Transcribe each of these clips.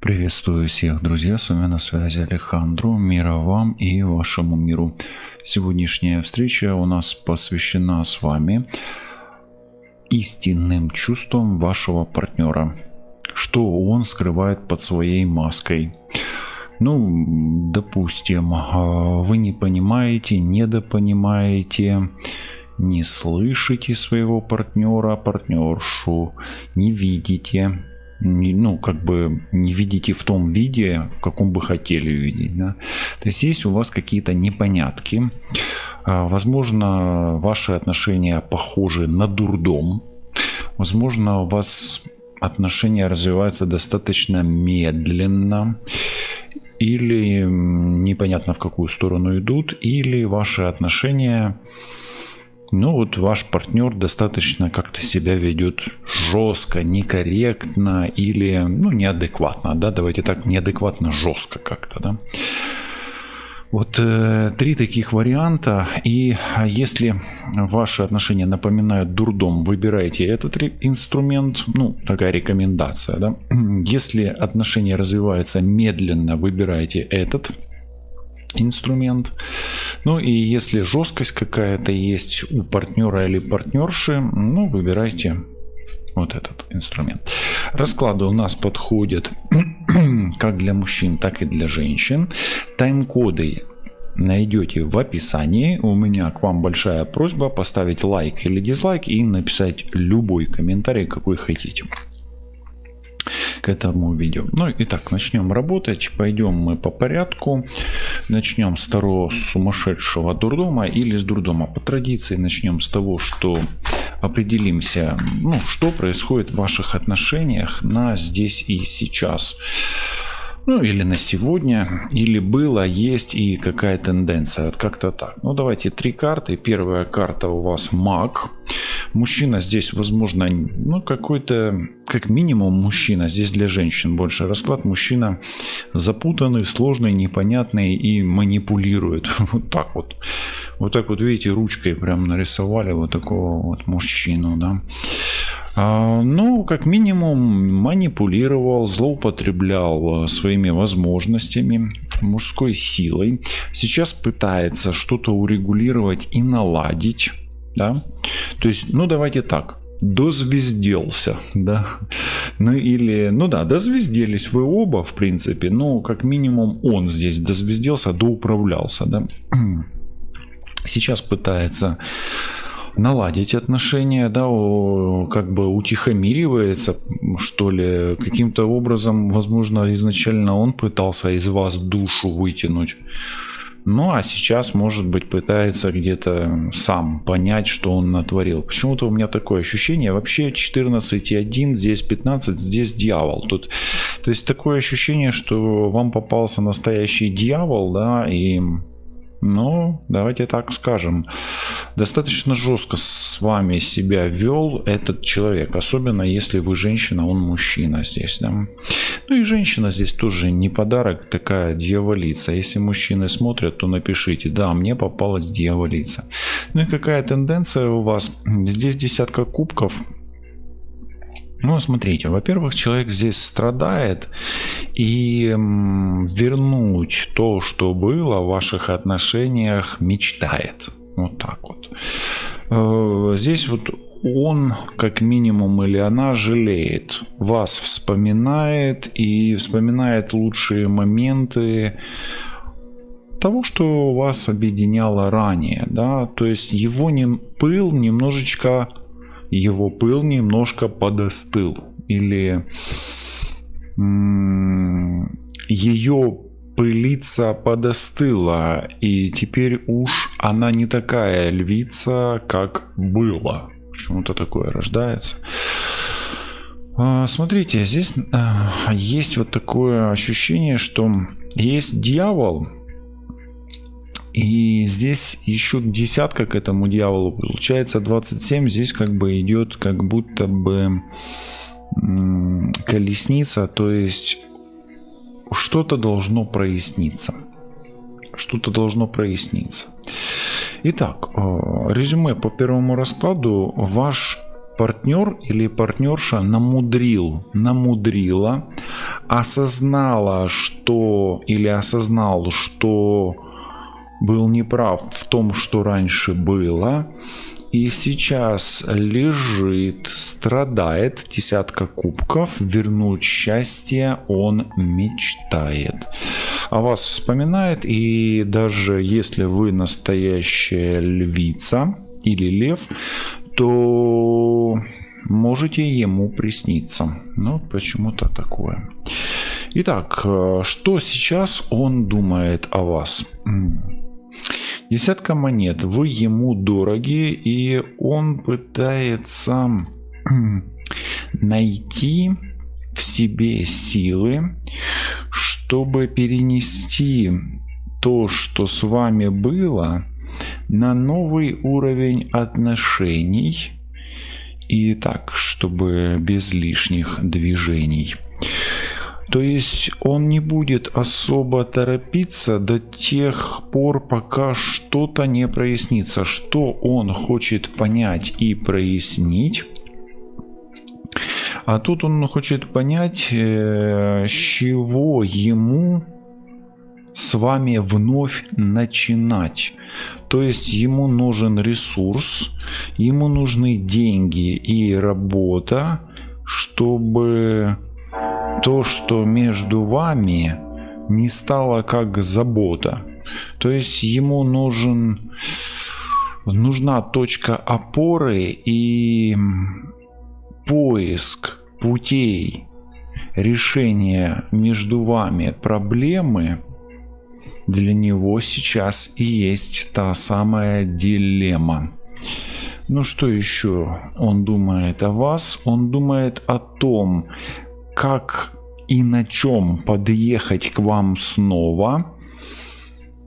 Приветствую всех, друзья, с вами на связи Алехандро. Мира вам и вашему миру. Сегодняшняя встреча у нас посвящена с вами истинным чувствам вашего партнера. Что он скрывает под своей маской. Ну, допустим, вы не понимаете, недопонимаете, не слышите своего партнера, партнершу, не видите. Не видите в том виде, в каком бы хотели видеть. Да? То есть есть у вас какие-то непонятки. Возможно, ваши отношения похожи на дурдом. Возможно, у вас отношения развиваются достаточно медленно. Или непонятно в какую сторону идут. Или ваши отношения... ваш партнер достаточно как-то себя ведет жестко, некорректно или, неадекватно, да, давайте так, неадекватно, жестко как-то, да. Вот три таких варианта, и если ваши отношения напоминают дурдом, выбирайте этот инструмент, такая рекомендация, да. Если отношения развиваются медленно, выбирайте этот инструмент. И если жесткость какая-то есть у партнера или партнерши, выбирайте вот этот инструмент. Расклады у нас подходят как для мужчин, так и для женщин. Тайм-коды найдете в описании. У меня к вам большая просьба поставить лайк или дизлайк и написать любой комментарий, какой хотите к этому видео. Итак, начнем работать. Пойдем мы по порядку. Начнем с того сумасшедшего дурдома или с дурдома. По традиции начнем с того, что определимся, что происходит в ваших отношениях на здесь и сейчас. Или на сегодня, или было, есть и какая тенденция. Вот как-то так. Давайте три карты. Первая карта у вас маг. Мужчина здесь, возможно, какой-то, как минимум, мужчина. Здесь для женщин больше расклад. Мужчина запутанный, сложный, непонятный и манипулирует. Вот так вот. Вот так вот, видите, ручкой прям нарисовали вот такого вот мужчину, да. Как минимум, манипулировал, злоупотреблял своими возможностями, мужской силой. Сейчас пытается что-то урегулировать и наладить. Да? То есть, давайте так. Дозвезделся, да. Дозвезделись вы оба, в принципе. Как минимум, он здесь дозвезделся, доуправлялся, да. Сейчас пытается наладить отношения, да, как бы утихомиривается, что ли, каким-то образом, возможно, изначально он пытался из вас душу вытянуть. А сейчас, может быть, пытается где-то сам понять, что он натворил. Почему-то у меня такое ощущение, вообще 14,1, здесь 15, здесь дьявол. То есть такое ощущение, что вам попался настоящий дьявол, да, и... давайте так скажем, достаточно жестко с вами себя вел этот человек, особенно если вы женщина, он мужчина здесь, да. И женщина здесь тоже не подарок, такая дьяволица. Если мужчины смотрят, то напишите: да, мне попалась дьяволица. И какая тенденция у вас? Здесь десятка кубков. Смотрите, во-первых, человек здесь страдает, и вернуть то, что было в ваших отношениях, мечтает. Вот так вот. Здесь вот он, как минимум, или она жалеет, вас вспоминает и вспоминает лучшие моменты того, что вас объединяло ранее, да, то есть его пыл немножко подостыл, или ее пылица подостыла, и теперь уж она не такая львица, как было. Почему-то такое рождается. Смотрите, здесь есть вот такое ощущение, что есть дьявол, и здесь еще десятка к этому дьяволу, получается 27. Здесь как бы идет как будто бы колесница, то есть что-то должно проясниться. Что-то должно проясниться. Итак, резюме по первому раскладу. Ваш партнер или партнерша намудрила осознала, что или осознал, что был неправ в том, что раньше было, и сейчас лежит, страдает, десятка кубков, вернуть счастье он мечтает. О вас вспоминает, и даже если вы настоящая львица или лев, то можете ему присниться. Ну, почему-то такое. Итак, что сейчас он думает о вас? Десятка монет. Вы ему дороги, и он пытается найти в себе силы, чтобы перенести то, что с вами было, на новый уровень отношений. И так, чтобы без лишних движений. То есть он не будет особо торопиться до тех пор, пока что-то не прояснится. Что он хочет понять и прояснить. А тут он хочет понять, с чего ему с вами вновь начинать. То есть ему нужен ресурс, ему нужны деньги и работа, чтобы то, что между вами, не стало как забота. То есть ему нужна точка опоры и поиск путей решения между вами проблемы. Для него сейчас и есть та самая дилемма. Ну что еще он думает о вас? Он думает о том, как и на чем подъехать к вам снова,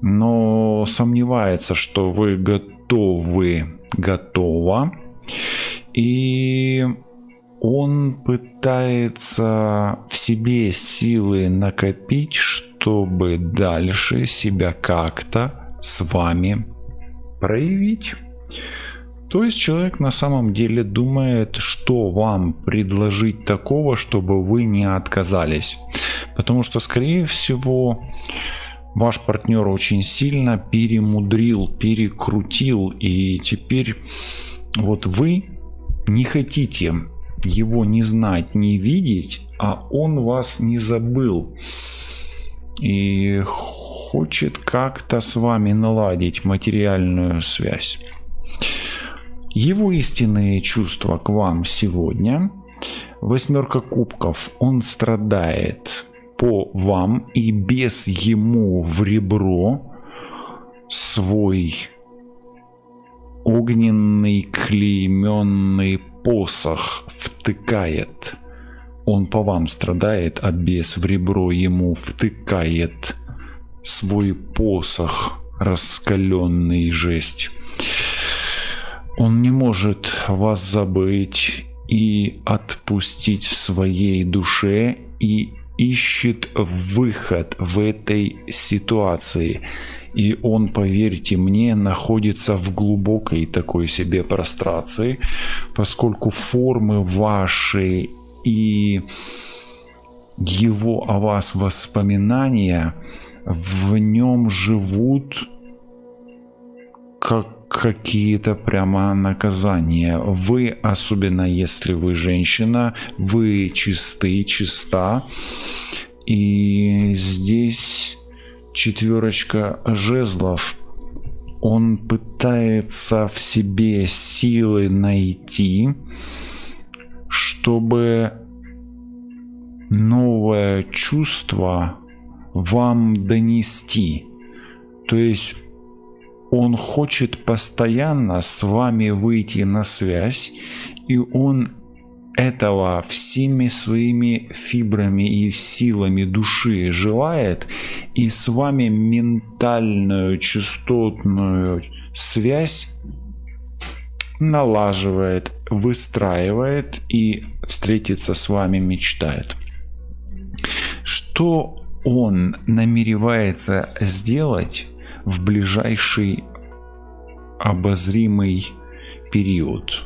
но сомневается, что вы готова. И он пытается в себе силы накопить, чтобы дальше себя как-то с вами проявить. То есть человек на самом деле думает, что вам предложить такого, чтобы вы не отказались. Потому что, скорее всего, ваш партнер очень сильно перемудрил, перекрутил. И теперь вот вы не хотите его не знать, не видеть, а он вас не забыл. И хочет как-то с вами наладить материальную связь. Его истинные чувства к вам сегодня. Восьмерка кубков. Он страдает по вам и без ему в ребро свой огненный клейменный посох втыкает. Он по вам страдает, а бес в ребро ему втыкает свой посох, раскаленный жесть. Он не может вас забыть и отпустить в своей душе, и ищет выход в этой ситуации. И он, поверьте мне, находится в глубокой такой себе прострации, поскольку формы ваши и его о вас воспоминания в нем живут как какие-то прямо наказания. Вы, особенно если вы женщина, вы чисты, чиста. И здесь четверочка жезлов. Он пытается в себе силы найти, чтобы новое чувство вам донести. То есть он хочет постоянно с вами выйти на связь, и он этого всеми своими фибрами и силами души желает, и с вами ментальную частотную связь налаживает, выстраивает и встретиться с вами мечтает. Что он намеревается сделать в ближайший обозримый период?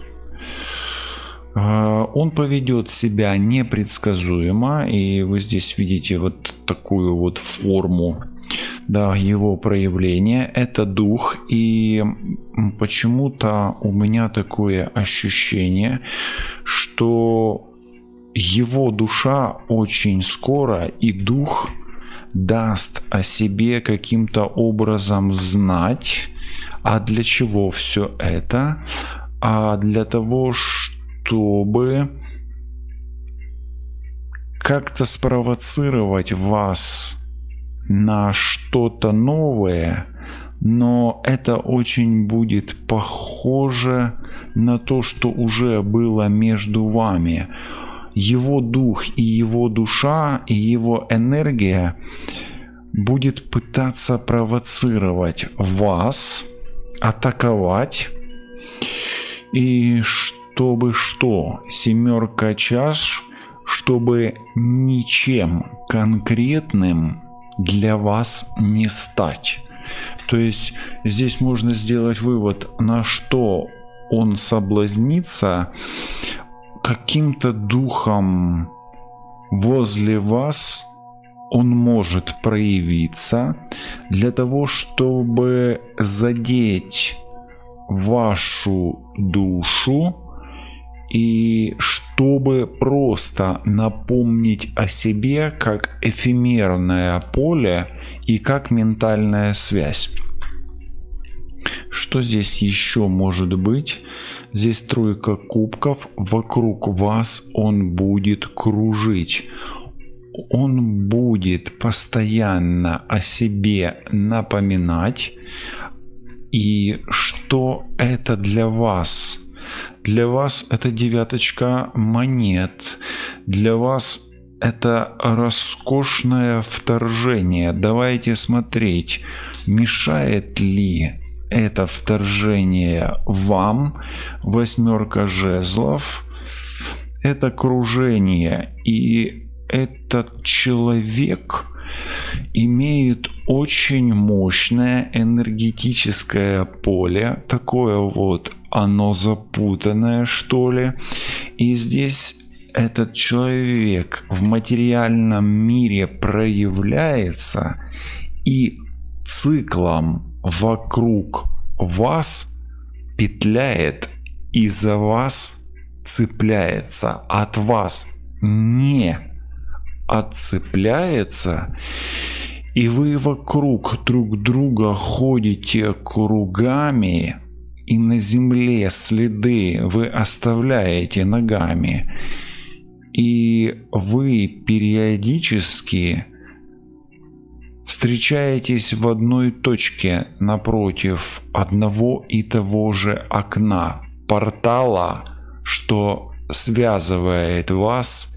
Он поведет себя непредсказуемо, и вы здесь видите вот такую вот форму, да, его проявления. Это дух, и почему-то у меня такое ощущение, что его душа очень скоро и дух даст о себе каким-то образом знать. А для чего все это? А для того, чтобы как-то спровоцировать вас на что-то новое, но это очень будет похоже на то, что уже было между вами. Его дух и его душа, и его энергия будет пытаться провоцировать вас, атаковать. И чтобы что? Семерка чаш, чтобы ничем конкретным для вас не стать. То есть здесь можно сделать вывод, на что он соблазнится. Каким-то духом возле вас он может проявиться для того, чтобы задеть вашу душу и чтобы просто напомнить о себе как эфемерное поле и как ментальная связь. Что здесь еще может быть? Здесь тройка кубков. Вокруг вас он будет кружить. Он будет постоянно о себе напоминать. И что это для вас? Для вас это девяточка монет. Для вас это роскошное вторжение. Давайте смотреть, мешает ли это вторжение вам. Восьмерка жезлов. Это кружение. И этот человек имеет очень мощное энергетическое поле. Такое вот оно запутанное, что ли. И здесь этот человек в материальном мире проявляется и циклом вокруг вас петляет и за вас цепляется, от вас не отцепляется, и вы вокруг друг друга ходите кругами, и на земле следы вы оставляете ногами, и вы периодически встречаетесь в одной точке напротив одного и того же окна, портала, что связывает вас,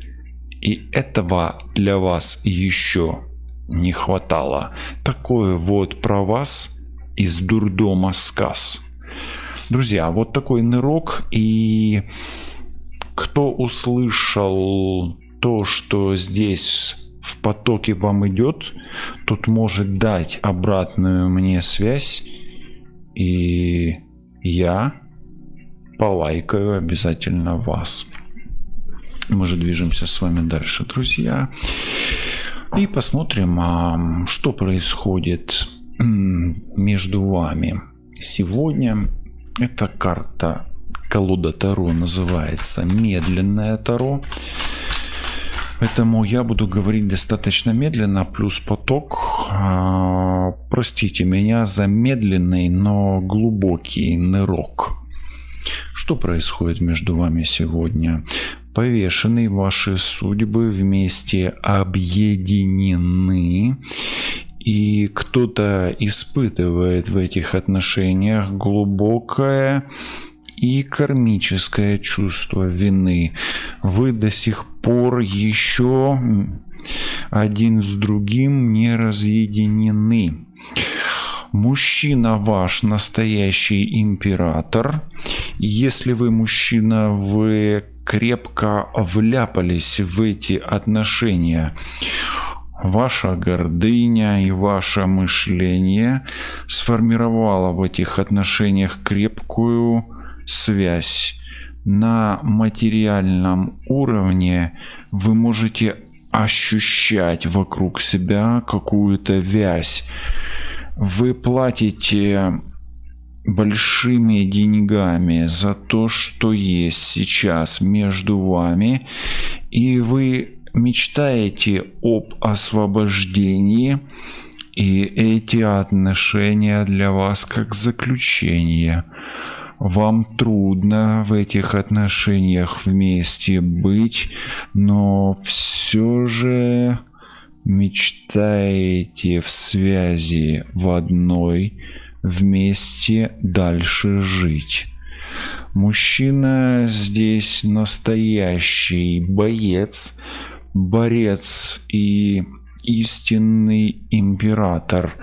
и этого для вас еще не хватало. Такое вот про вас из дурдома сказ. Друзья, вот такой нырок, и кто услышал то, что здесь в потоке вам идет, тот может дать обратную мне связь, и я полайкаю обязательно вас. Мы же движемся с вами дальше, друзья, и посмотрим, что происходит между вами сегодня. Эта карта, колода Таро, называется «Медленное Таро». Поэтому я буду говорить достаточно медленно, плюс поток. Простите меня за медленный, но глубокий нырок. Что происходит между вами сегодня? Повешенный, ваши судьбы вместе объединены. И кто-то испытывает в этих отношениях глубокое и кармическое чувство вины. Вы до сих пор еще один с другим не разъединены. Мужчина ваш настоящий император. Если вы мужчина, вы крепко вляпались в эти отношения. Ваша гордыня и ваше мышление сформировало в этих отношениях крепкую связь. на материальном уровне вы можете ощущать вокруг себя какую-то вязь. Вы платите большими деньгами за то, что есть сейчас между вами, и вы мечтаете об освобождении, и эти отношения для вас как заключение. Вам трудно в этих отношениях вместе быть, но все же мечтаете в связи в одной вместе дальше жить. Мужчина здесь настоящий боец, борец и истинный император.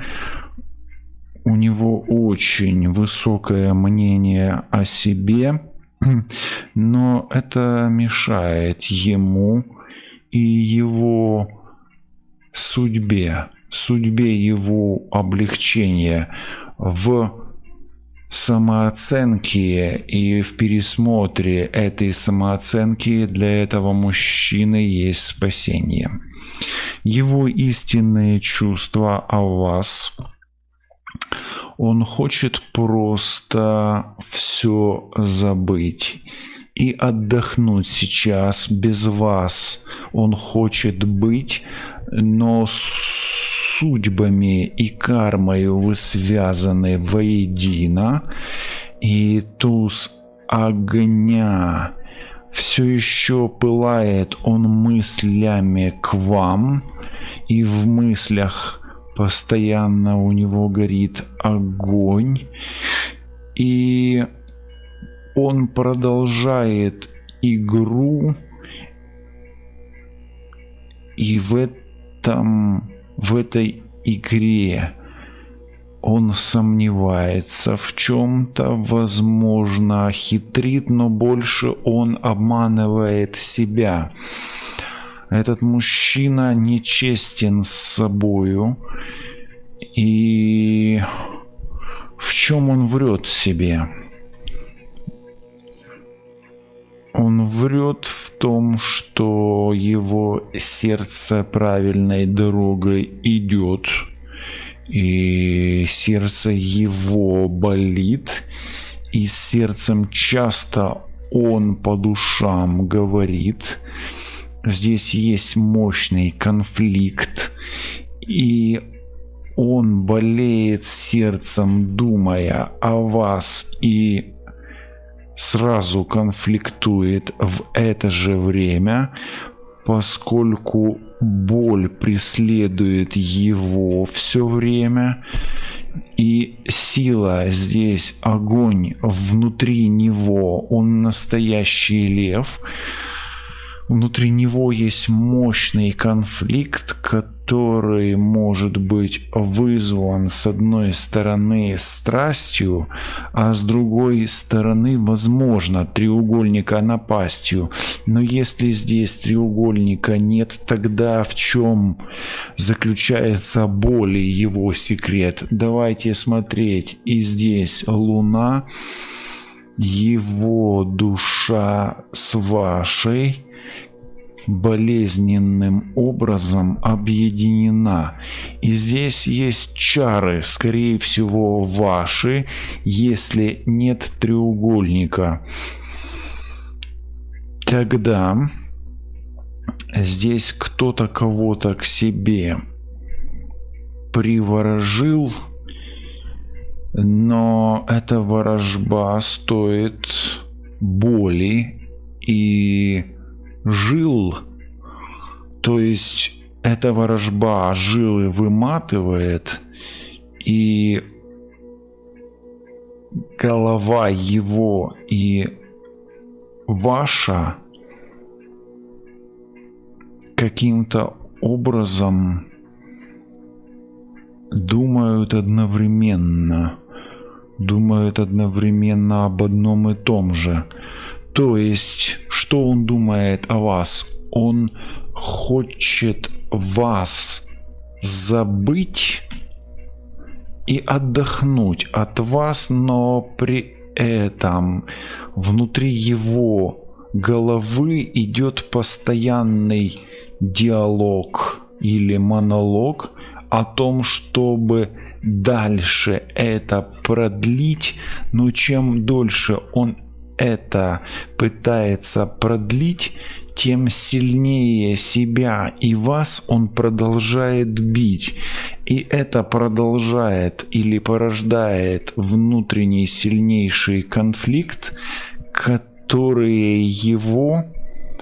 У него очень высокое мнение о себе, но это мешает ему и его судьбе его облегчения в самооценке и в пересмотре этой самооценки. Для этого мужчины есть спасение. Его истинные чувства о вас. Он хочет просто все забыть и отдохнуть сейчас без вас. Он хочет быть, но судьбами и кармой вы связаны воедино. И туз огня все еще пылает, он мыслями к вам, и в мыслях постоянно у него горит огонь, и он продолжает игру, и в этой игре он сомневается в чем-то, возможно, хитрит, но больше он обманывает себя. Этот мужчина нечестен с собою. И в чем он врет себе? Он врет в том, что его сердце правильной дорогой идет, и сердце его болит, и с сердцем часто он по душам говорит. Здесь есть мощный конфликт, и он болеет сердцем, думая о вас, и сразу конфликтует в это же время, поскольку боль преследует его все время, и сила здесь, огонь внутри него, он настоящий лев. Внутри него есть мощный конфликт, который может быть вызван с одной стороны страстью, а с другой стороны, возможно, треугольника напастью. Но если здесь треугольника нет, тогда в чем заключается боль и его секрет? Давайте смотреть. И здесь Луна, его душа с вашей болезненным образом объединена. И здесь есть чары, скорее всего, ваши, если нет треугольника. Тогда здесь кто-то кого-то к себе приворожил, но эта ворожба стоит боли и жил, то есть эта ворожба жилы выматывает, и голова его и ваша каким-то образом думают одновременно об одном и том же. То есть, что он думает о вас? Он хочет вас забыть и отдохнуть от вас, но при этом внутри его головы идет постоянный диалог или монолог о том, чтобы дальше это продлить, но чем дольше он это пытается продлить, тем сильнее себя и вас он продолжает бить. И это продолжает или порождает внутренний сильнейший конфликт, которые его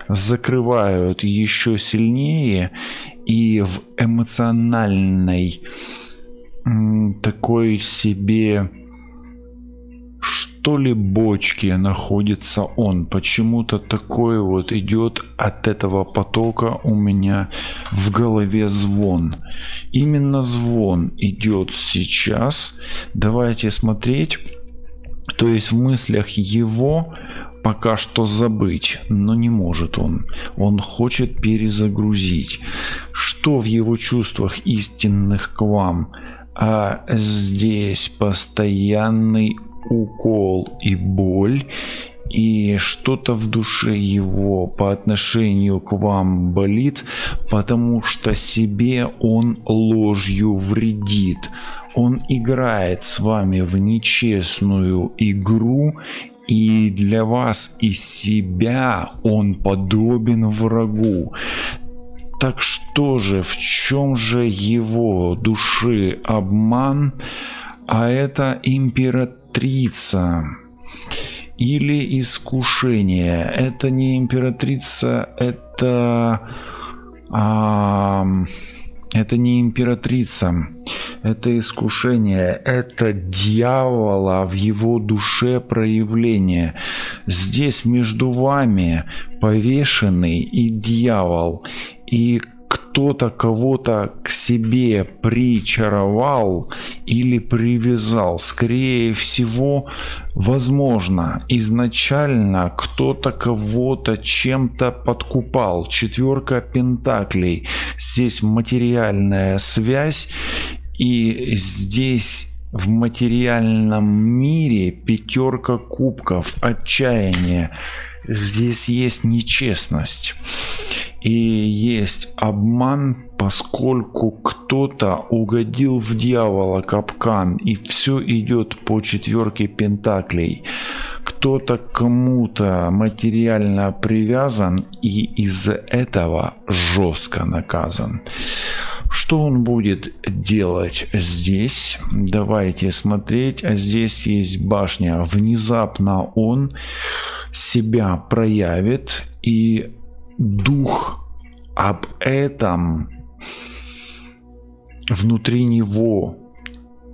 закрывают еще сильнее, и в эмоциональной такой себе, что ли, бочке находится он. Почему-то такой вот идет от этого потока у меня в голове звон. Именно звон идет сейчас. Давайте смотреть. То есть в мыслях его пока что забыть, но не может он. Он хочет перезагрузить. Что в его чувствах истинных к вам? А здесь постоянный укол и боль, и что-то в душе его по отношению к вам болит, потому что себе он ложью вредит. Он играет с вами в нечестную игру, и для вас и себя он подобен врагу. Так что же, в чем же его души обман? А это императрица или искушение. Это не императрица, это не императрица, это искушение, это дьявола в его душе проявление. Здесь между вами повешенный и дьявол, и кто-то кого-то к себе причаровал или привязал. Скорее всего, возможно, изначально кто-то кого-то чем-то подкупал. 4 пентаклей. Здесь материальная связь, и здесь в материальном мире 5 кубков, отчаяние. Здесь есть нечестность и есть обман, поскольку кто-то угодил в дьявола капкан, и все идет по 4 пентаклей. Кто-то к кому-то материально привязан и из-за этого жестко наказан. Что он будет делать здесь? Давайте смотреть. Здесь есть башня. Внезапно он себя проявит, и дух об этом внутри него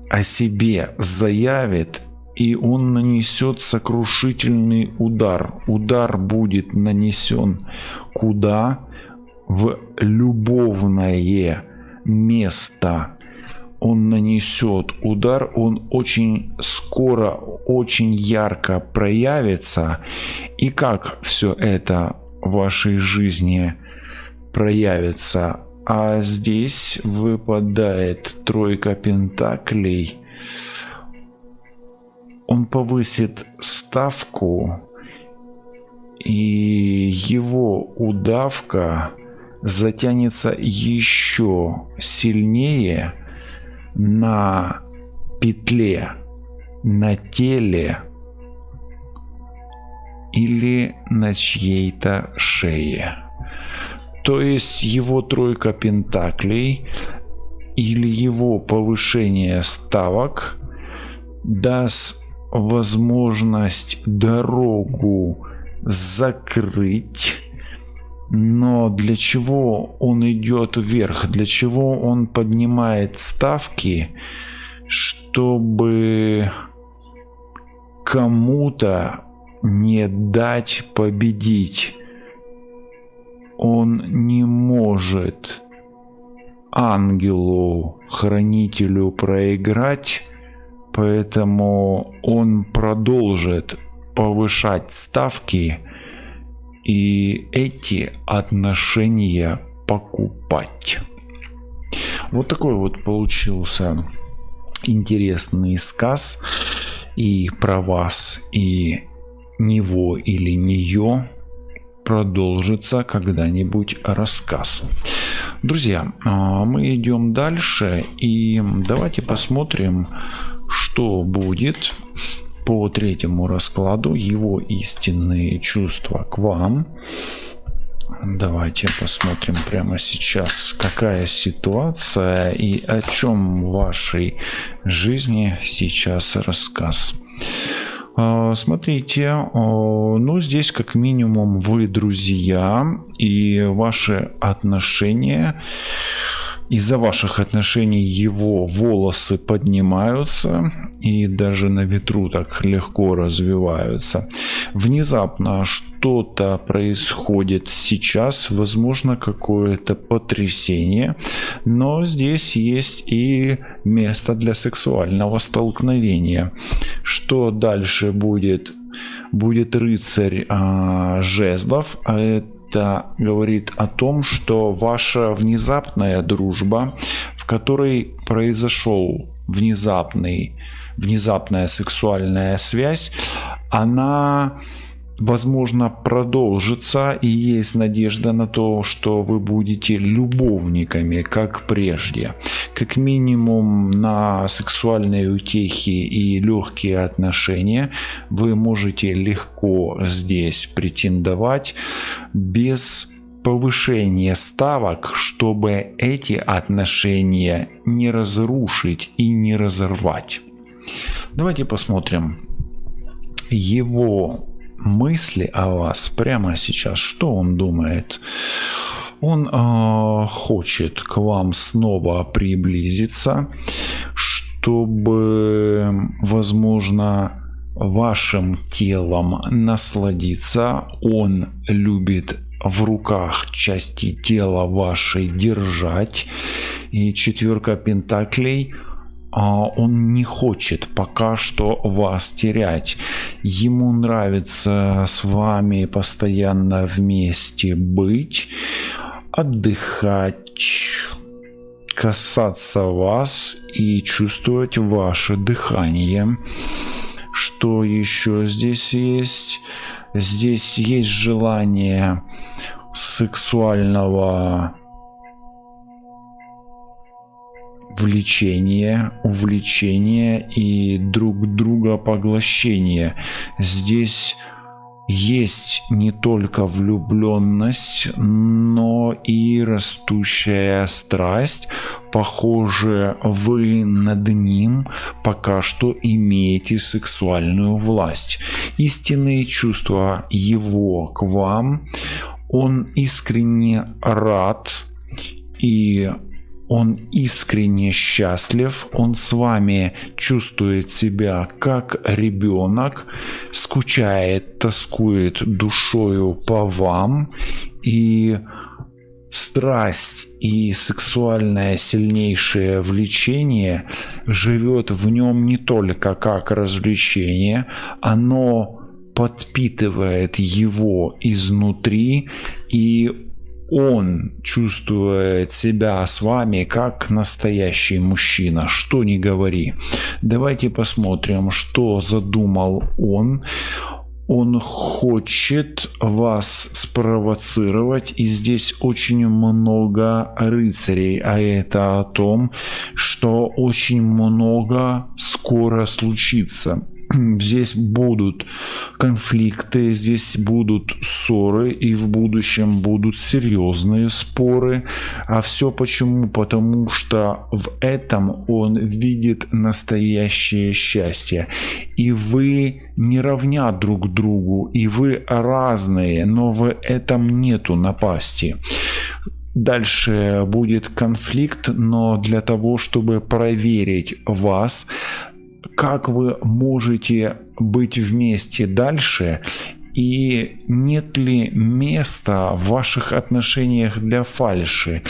о себе заявит, и он нанесет сокрушительный удар. Удар будет нанесен куда? В любовное место. Он нанесет удар, он очень скоро, очень ярко проявится. И как все это в вашей жизни проявится? А здесь выпадает 3 пентаклей. Он повысит ставку, и его удавка затянется еще сильнее на петле, на теле или на чьей-то шее. То есть его 3 пентаклей или его повышение ставок даст возможность дорогу закрыть. Но для чего он идет вверх? Для чего он поднимает ставки? Чтобы кому-то не дать победить. Он не может ангелу-хранителю проиграть, поэтому он продолжит повышать ставки и эти отношения покупать. Вот такой вот получился интересный сказ. и про вас, и него или нее продолжится когда-нибудь рассказ. Друзья, мы идем дальше, и давайте посмотрим, что будет по третьему раскладу, его истинные чувства к вам. Давайте посмотрим прямо сейчас, какая ситуация и о чем в вашей жизни сейчас рассказ. Смотрите, ну здесь как минимум вы друзья, и ваши отношения, из-за ваших отношений его волосы поднимаются и даже на ветру так легко развиваются. Внезапно что-то происходит сейчас, возможно, какое-то потрясение, но здесь есть и место для сексуального столкновения. Что дальше будет? Будет рыцарь жезлов, а это говорит о том, что ваша внезапная дружба, в которой произошел внезапная сексуальная связь, она, возможно, продолжится, и есть надежда на то, что вы будете любовниками, как прежде. Как минимум на сексуальные утехи и легкие отношения вы можете легко здесь претендовать без повышения ставок, чтобы эти отношения не разрушить и не разорвать. Давайте посмотрим его мысли о вас прямо сейчас. Что он думает? Он хочет к вам снова приблизиться, чтобы, возможно, вашим телом насладиться. Он любит в руках части тела вашей держать. И четверка пентаклей, он не хочет пока что вас терять. Ему нравится с вами постоянно вместе быть, отдыхать, касаться вас и чувствовать ваше дыхание. Что еще здесь есть? Здесь есть желание сексуального влечения, увлечения и друг друга поглощения. Здесь есть не только влюбленность, но и растущая страсть. Похоже, вы над ним пока что имеете сексуальную власть. Истинные чувства его к вам. Он искренне рад и он искренне счастлив, он с вами чувствует себя как ребенок, скучает, тоскует душою по вам, и страсть и сексуальное сильнейшее влечение живет в нем не только как развлечение, оно подпитывает его изнутри, и он чувствует себя с вами как настоящий мужчина, что ни говори. Давайте посмотрим, что задумал он. Он хочет вас спровоцировать, и здесь очень много рыцарей, а это о том, что очень много скоро случится. Здесь будут конфликты, здесь будут ссоры, и в будущем будут серьезные споры. А все почему? Потому что в этом он видит настоящее счастье. И вы не равня друг другу, и вы разные, но в этом нету напасти. Дальше будет конфликт, но для того, чтобы проверить вас, как вы можете быть вместе дальше, и нет ли места в ваших отношениях для фальши.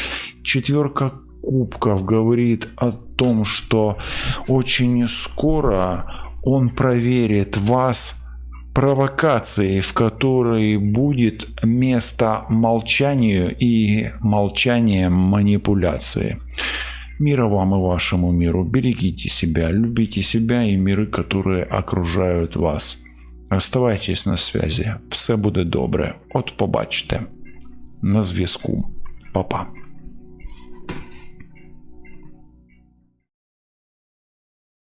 Четверка кубков говорит о том, что очень скоро он проверит вас провокацией, в которой будет место молчанию и молчанием манипуляции. Мира вам и вашему миру. Берегите себя, любите себя и миры, которые окружають вас. Оставайтесь на связи. Все буде добре. От побачите. На зв'язку. Па-па.